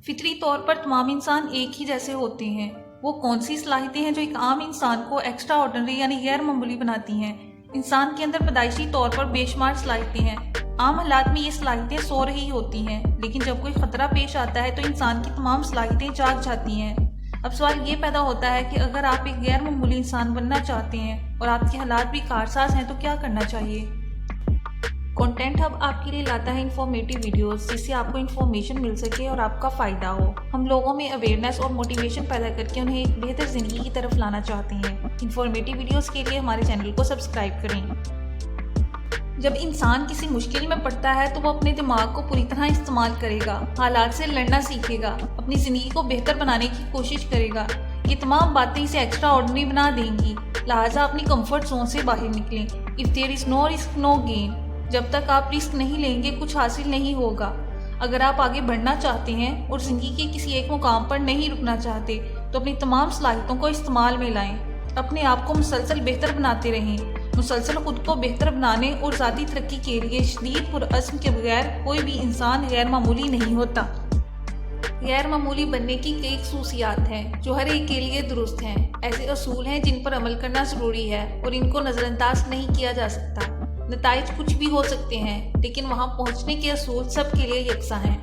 فطری طور پر تمام انسان ایک ہی جیسے ہوتے ہیں۔ وہ کون سی صلاحیتیں ہیں جو ایک عام انسان کو ایکسٹرا آرڈنری یعنی غیر معمولی بناتی ہیں؟ انسان کے اندر پیدائشی طور پر بے شمار صلاحیتیں ہیں۔ عام حالات میں یہ صلاحیتیں سو رہی ہوتی ہیں، لیکن جب کوئی خطرہ پیش آتا ہے تو انسان کی تمام صلاحیتیں جاگ جاتی ہیں۔ اب سوال یہ پیدا ہوتا ہے کہ اگر آپ ایک غیر معمولی انسان بننا چاہتے ہیں اور آپ کے حالات بھی کارساز ہیں تو کیا کرنا چاہیے؟ کنٹینٹ ہب آپ کے لیے لاتا ہے انفارمیٹیو ویڈیوز جس سے آپ کو انفارمیشن مل سکے اور آپ کا فائدہ ہو۔ ہم لوگوں میں اویئرنیس اور موٹیویشن پیدا کر کے انہیں ایک بہتر زندگی کی طرف لانا چاہتے ہیں۔ انفارمیٹیو ویڈیوز کے لیے ہمارے چینل کو سبسکرائب کریں۔ جب انسان کسی مشکل میں پڑتا ہے تو وہ اپنے دماغ کو پوری طرح استعمال کرے گا، حالات سے لڑنا سیکھے گا، اپنی زندگی کو بہتر بنانے کی کوشش کرے گا۔ یہ تمام باتیں اسے ایکسٹرا آرڈنری بنا دیں گی، لہٰذا اپنی کمفرٹ زون سے باہر نکلیں۔ If there is no risk, no gain۔ جب تک آپ رسک نہیں لیں گے کچھ حاصل نہیں ہوگا۔ اگر آپ آگے بڑھنا چاہتے ہیں اور زندگی کے کسی ایک مقام پر نہیں رکنا چاہتے تو اپنی تمام صلاحیتوں کو استعمال میں لائیں۔ اپنے آپ کو مسلسل بہتر بناتے رہیں۔ مسلسل خود کو بہتر بنانے اور ذاتی ترقی کے لیے شدید پرعزم کے بغیر کوئی بھی انسان غیر معمولی نہیں ہوتا۔ غیر معمولی بننے کی کئی خصوصیات ہیں جو ہر ایک کے لیے درست ہیں۔ ایسے اصول ہیں جن پر عمل کرنا ضروری ہے اور ان کو نظر انداز نہیں کیا جا سکتا۔ نتائج کچھ بھی ہو سکتے ہیں لیکن وہاں پہنچنے کے اصول سب کے لیے یکساں ہیں۔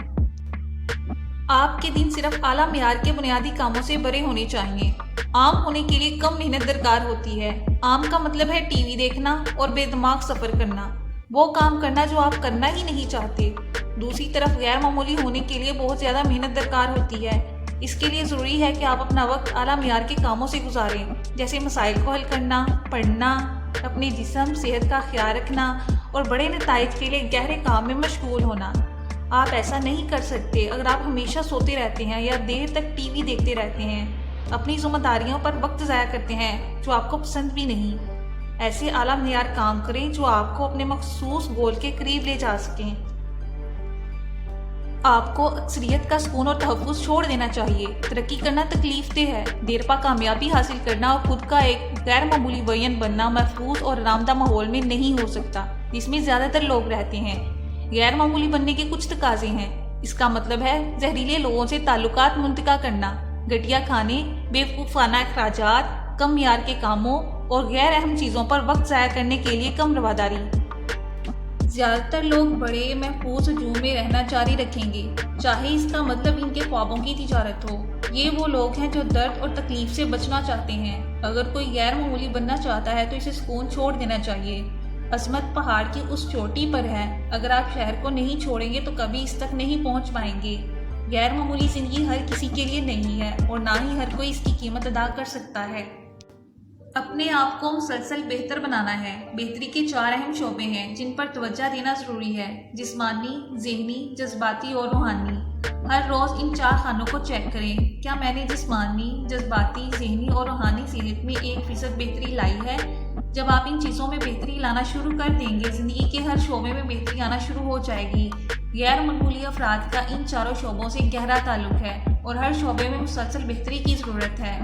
آپ کے دن صرف اعلیٰ معیار کے بنیادی کاموں سے بھرے ہونے چاہیے۔ عام ہونے کے لیے کم محنت درکار ہوتی ہے۔ عام کا مطلب ہے ٹی وی دیکھنا اور بے دماغ سفر کرنا، وہ کام کرنا جو آپ کرنا ہی نہیں چاہتے۔ دوسری طرف غیر معمولی ہونے کے لیے بہت زیادہ محنت درکار ہوتی ہے۔ اس کے لیے ضروری ہے کہ آپ اپنا وقت اعلیٰ معیار کے کاموں سے گزاریں، جیسے مسائل کو حل کرنا، پڑھنا، اپنے جسم صحت کا خیال رکھنا اور بڑے نتائج کے لیے گہرے کام میں مشغول ہونا۔ آپ ایسا نہیں کر سکتے اگر آپ ہمیشہ سوتے رہتے ہیں یا دیر تک ٹی وی دیکھتے رہتے ہیں، اپنی ذمہ داریوں پر وقت ضائع کرتے ہیں جو آپ کو پسند بھی نہیں۔ ایسے اعلیٰ معیار کام کریں جو آپ کو اپنے مخصوص گول کے قریب لے جا سکیں۔ آپ کو اکثریت کا سکون اور تحفظ چھوڑ دینا چاہیے۔ ترقی کرنا تکلیف دہ ہے۔ دیر پا کامیابی حاصل کرنا اور خود کا ایک غیر معمولی ورژن بننا محفوظ اور آرام دہ ماحول میں نہیں ہو سکتا جس میں زیادہ تر لوگ رہتے ہیں۔ غیر معمولی بننے کے کچھ تقاضے ہیں۔ اس کا مطلب ہے زہریلے لوگوں سے تعلقات منقطع کرنا، گھٹیا کھانے، بیوقوفانہ اخراجات، کم معیار کے کاموں اور غیر اہم چیزوں پر وقت ضائع کرنے کے لیے کم رواداری۔ زیادہ تر لوگ بڑے محفوظ ہجوم میں رہنا جاری رکھیں گے، چاہے اس کا مطلب ان کے خوابوں کی تجارت ہو۔ یہ وہ لوگ ہیں جو درد اور تکلیف سے بچنا چاہتے ہیں۔ اگر کوئی غیر معمولی بننا چاہتا ہے تو اسے سکون چھوڑ دینا چاہیے۔ عظمت پہاڑ کی اس چوٹی پر ہے، اگر آپ شہر کو نہیں چھوڑیں گے تو کبھی اس تک نہیں پہنچ پائیں گے۔ غیر معمولی زندگی ہر کسی کے لیے نہیں ہے اور نہ ہی ہر کوئی اس کی قیمت ادا کر سکتا ہے۔ اپنے آپ کو مسلسل بہتر بنانا ہے۔ بہتری کے 4 اہم شعبے ہیں جن پر توجہ دینا ضروری ہے: جسمانی، ذہنی، جذباتی اور روحانی۔ ہر روز ان 4 خانوں کو چیک کریں۔ کیا میں نے جسمانی، جذباتی، ذہنی اور روحانی صحت میں 1% بہتری لائی ہے؟ جب آپ ان چیزوں میں بہتری لانا شروع کر دیں گے، زندگی کے ہر شعبے میں بہتری آنا شروع ہو جائے گی۔ غیر معمولی افراد کا ان 4 شعبوں سے گہرا تعلق ہے اور ہر شعبے میں مسلسل بہتری کی ضرورت ہے۔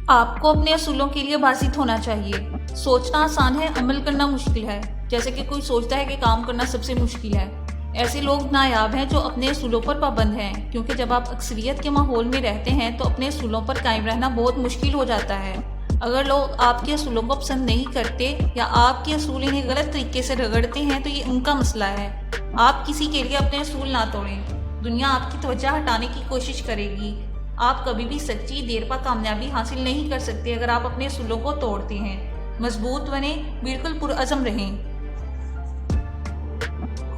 آپ کو اپنے اصولوں کے لیے باسط ہونا چاہیے۔ سوچنا آسان ہے، عمل کرنا مشکل ہے۔ جیسے کہ کوئی سوچتا ہے کہ کام کرنا سب سے مشکل ہے۔ ایسے لوگ نایاب ہیں جو اپنے اصولوں پر پابند ہیں، کیونکہ جب آپ اکثریت کے ماحول میں رہتے ہیں تو اپنے اصولوں پر قائم رہنا بہت مشکل ہو جاتا ہے۔ اگر لوگ آپ کے اصولوں کو پسند نہیں کرتے یا آپ کے اصول انہیں غلط طریقے سے رگڑتے ہیں تو یہ ان کا مسئلہ ہے۔ آپ کسی کے لیے اپنے اصول نہ توڑیں۔ دنیا آپ کی توجہ ہٹانے کی کوشش کرے گی۔ آپ کبھی بھی سچی دیر پا کامیابی حاصل نہیں کر سکتے اگر آپ اپنے اصولوں کو توڑتے ہیں۔ مضبوط بنیں، بالکل پرعزم رہیں۔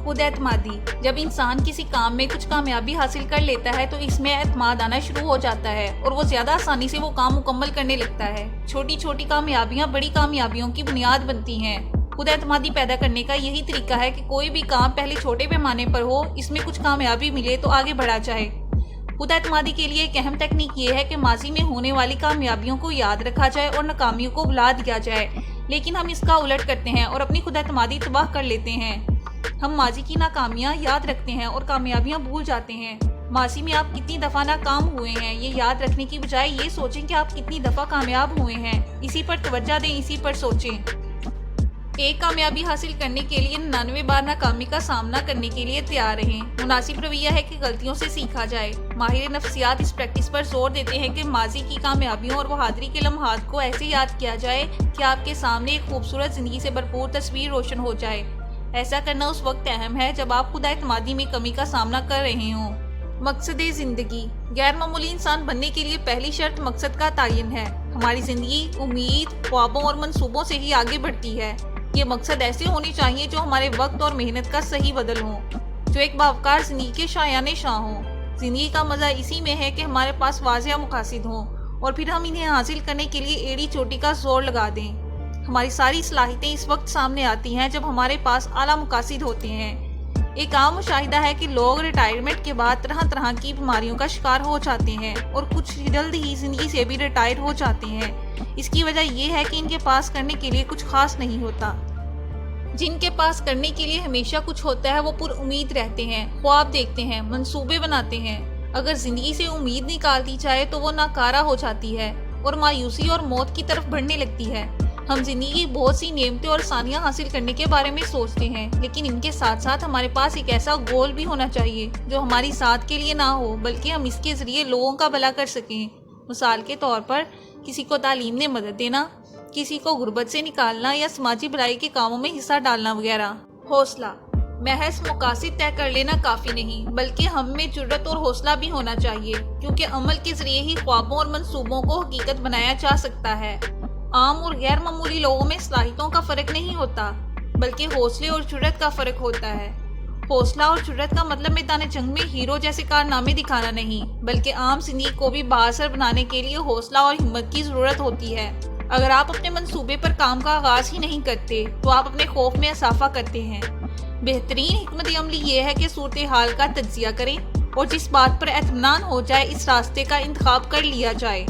خود اعتمادی۔ جب انسان کسی کام میں کچھ کامیابی حاصل کر لیتا ہے تو اس میں اعتماد آنا شروع ہو جاتا ہے اور وہ زیادہ آسانی سے وہ کام مکمل کرنے لگتا ہے۔ چھوٹی چھوٹی کامیابیاں بڑی کامیابیوں کی بنیاد بنتی ہیں۔ خود اعتمادی پیدا کرنے کا یہی طریقہ ہے کہ کوئی بھی کام پہلے چھوٹے پیمانے پر ہو، اس میں کچھ کامیابی ملے تو آگے بڑھا جائے۔ خود اعتمادی کے لیے ایک اہم تکنیک یہ ہے کہ ماضی میں ہونے والی کامیابیوں کو یاد رکھا جائے اور ناکامیوں کو بھلا دیا جائے، لیکن ہم اس کا الٹ کرتے ہیں اور اپنی خود اعتمادی تباہ کر لیتے ہیں۔ ہم ماضی کی ناکامیاں یاد رکھتے ہیں اور کامیابیاں بھول جاتے ہیں۔ ماضی میں آپ کتنی دفعہ ناکام ہوئے ہیں یہ یاد رکھنے کی بجائے یہ سوچیں کہ آپ کتنی دفعہ کامیاب ہوئے ہیں۔ اسی پر توجہ دیں، اسی پر سوچیں۔ ایک کامیابی حاصل کرنے کے لیے 99 بار ناکامی کا سامنا کرنے کے لیے تیار رہیں۔ مناسب رویہ ہے کہ غلطیوں سے سیکھا جائے۔ ماہر نفسیات اس پریکٹس پر زور دیتے ہیں کہ ماضی کی کامیابیوں اور بہادری کے لمحات کو ایسے یاد کیا جائے کہ آپ کے سامنے ایک خوبصورت زندگی سے بھرپور تصویر روشن ہو جائے۔ ایسا کرنا اس وقت اہم ہے جب آپ خود اعتمادی میں کمی کا سامنا کر رہے ہوں۔ مقصد زندگی۔ غیر معمولی انسان بننے کے لیے پہلی شرط مقصد کا تعین ہے۔ ہماری زندگی امید، خوابوں اور منصوبوں سے ہی آگے بڑھتی ہے۔ یہ مقصد ایسے ہونے چاہیے جو ہمارے وقت اور محنت کا صحیح بدل ہوں، جو ایک باوقار زندگی کے شایان شاہ ہوں۔ زندگی کا مزہ اسی میں ہے کہ ہمارے پاس واضح مقاصد ہوں اور پھر ہم انہیں حاصل کرنے کے لیے ایڑی چوٹی کا زور لگا دیں۔ ہماری ساری صلاحیتیں اس وقت سامنے آتی ہیں جب ہمارے پاس اعلیٰ مقاصد ہوتے ہیں۔ ایک عام مشاہدہ ہے کہ لوگ ریٹائرمنٹ کے بعد طرح طرح کی بیماریوں کا شکار ہو جاتے ہیں اور کچھ جلد ہی زندگی سے بھی ریٹائر ہو جاتے ہیں۔ اس کی وجہ یہ ہے کہ ان کے پاس کرنے کے لیے کچھ خاص نہیں ہوتا۔ جن کے پاس کرنے کے لیے ہمیشہ کچھ ہوتا ہے وہ پر امید رہتے ہیں، خواب دیکھتے ہیں، منصوبے بناتے ہیں۔ اگر زندگی سے امید نکال دی جائے تو وہ ناکارہ ہو جاتی ہے اور مایوسی اور موت کی طرف بڑھنے لگتی ہے۔ ہم زندگی کی بہت سی نعمتیں اور آسانیاں حاصل کرنے کے بارے میں سوچتے ہیں، لیکن ان کے ساتھ ساتھ ہمارے پاس ایک ایسا گول بھی ہونا چاہیے جو ہماری ذات کے لیے نہ ہو بلکہ ہم اس کے ذریعے لوگوں کا بھلا کر سکیں۔ مثال کے طور پر کسی کو تعلیم میں مدد دینا، کسی کو غربت سے نکالنا یا سماجی بھلائی کے کاموں میں حصہ ڈالنا وغیرہ۔ حوصلہ۔ محض مقاصد طے کر لینا کافی نہیں بلکہ ہم میں جرأت اور حوصلہ بھی ہونا چاہیے، کیونکہ عمل کے ذریعے ہی خوابوں اور منصوبوں کو حقیقت بنایا جا سکتا ہے۔ عام اور غیر معمولی لوگوں میں صلاحیتوں کا فرق نہیں ہوتا بلکہ حوصلے اور جرأت کا فرق ہوتا ہے۔ حوصلہ اور جرأت کا مطلب میدان جنگ میں ہیرو جیسے کارنامے دکھانا نہیں بلکہ عام زندگی کو بھی بااثر بنانے کے لیے حوصلہ اور ہمت کی ضرورت ہوتی ہے۔ اگر آپ اپنے منصوبے پر کام کا آغاز ہی نہیں کرتے تو آپ اپنے خوف میں اضافہ کرتے ہیں۔ بہترین حکمت عملی یہ ہے کہ صورتحال کا تجزیہ کریں اور جس بات پر اطمینان ہو جائے اس راستے کا انتخاب کر لیا جائے۔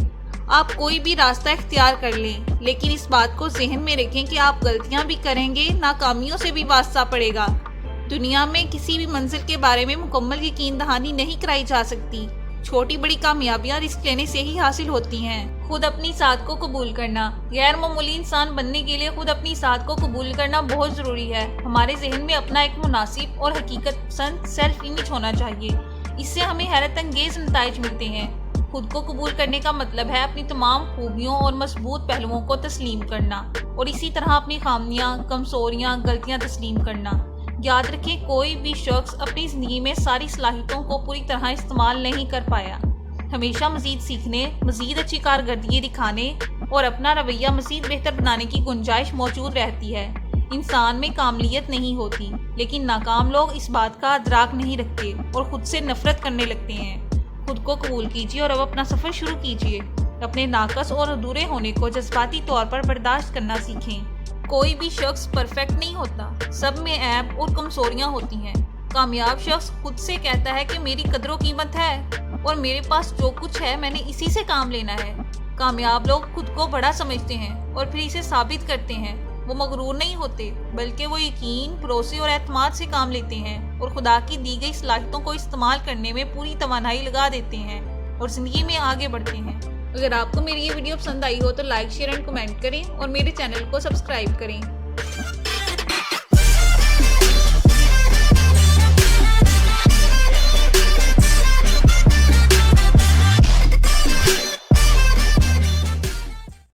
آپ کوئی بھی راستہ اختیار کر لیں لیکن اس بات کو ذہن میں رکھیں کہ آپ غلطیاں بھی کریں گے، ناکامیوں سے بھی واسطہ پڑے گا۔ دنیا میں کسی بھی منزل کے بارے میں مکمل یقین دہانی نہیں کرائی جا سکتی۔ چھوٹی بڑی کامیابیاں رسک لینے سے ہی حاصل ہوتی ہیں۔ خود اپنی ذات کو قبول کرنا۔ غیر معمولی انسان بننے کے لیے خود اپنی ذات کو قبول کرنا بہت ضروری ہے۔ ہمارے ذہن میں اپنا ایک مناسب اور حقیقت پسند سیلف امیج ہونا چاہیے۔ اس سے ہمیں حیرت انگیز نتائج ملتے ہیں۔ خود کو قبول کرنے کا مطلب ہے اپنی تمام خوبیوں اور مضبوط پہلوؤں کو تسلیم کرنا اور اسی طرح اپنی خامیاں، کمزوریاں، غلطیاں تسلیم کرنا۔ یاد رکھیں کوئی بھی شخص اپنی زندگی میں ساری صلاحیتوں کو پوری طرح استعمال نہیں کر پایا۔ ہمیشہ مزید سیکھنے، مزید اچھی کارکردگی دکھانے اور اپنا رویہ مزید بہتر بنانے کی گنجائش موجود رہتی ہے۔ انسان میں کاملیت نہیں ہوتی لیکن ناکام لوگ اس بات کا ادراک نہیں رکھتے اور خود سے نفرت کرنے لگتے ہیں۔ خود کو قبول کیجیے اور اب اپنا سفر شروع کیجیے۔ اپنے ناقص اور ادھورے ہونے کو جذباتی طور پر برداشت کرنا سیکھیں۔ کوئی بھی شخص پرفیکٹ نہیں ہوتا، سب میں عیب اور کمزوریاں ہوتی ہیں۔ کامیاب شخص خود سے کہتا ہے کہ میری قدر و قیمت ہے اور میرے پاس جو کچھ ہے میں نے اسی سے کام لینا ہے۔ کامیاب لوگ خود کو بڑا سمجھتے ہیں اور پھر اسے ثابت کرتے ہیں۔ وہ مغرور نہیں ہوتے بلکہ وہ یقین، بھروسے اور اعتماد سے کام لیتے ہیں اور خدا کی دی گئی صلاحیتوں کو استعمال کرنے میں پوری توانائی لگا دیتے ہیں اور زندگی میں آگے بڑھتے ہیں۔ اگر آپ کو میری یہ ویڈیو پسند آئی ہو تو لائک، شیئر اینڈ کمنٹ کریں اور میرے چینل کو سبسکرائب کریں۔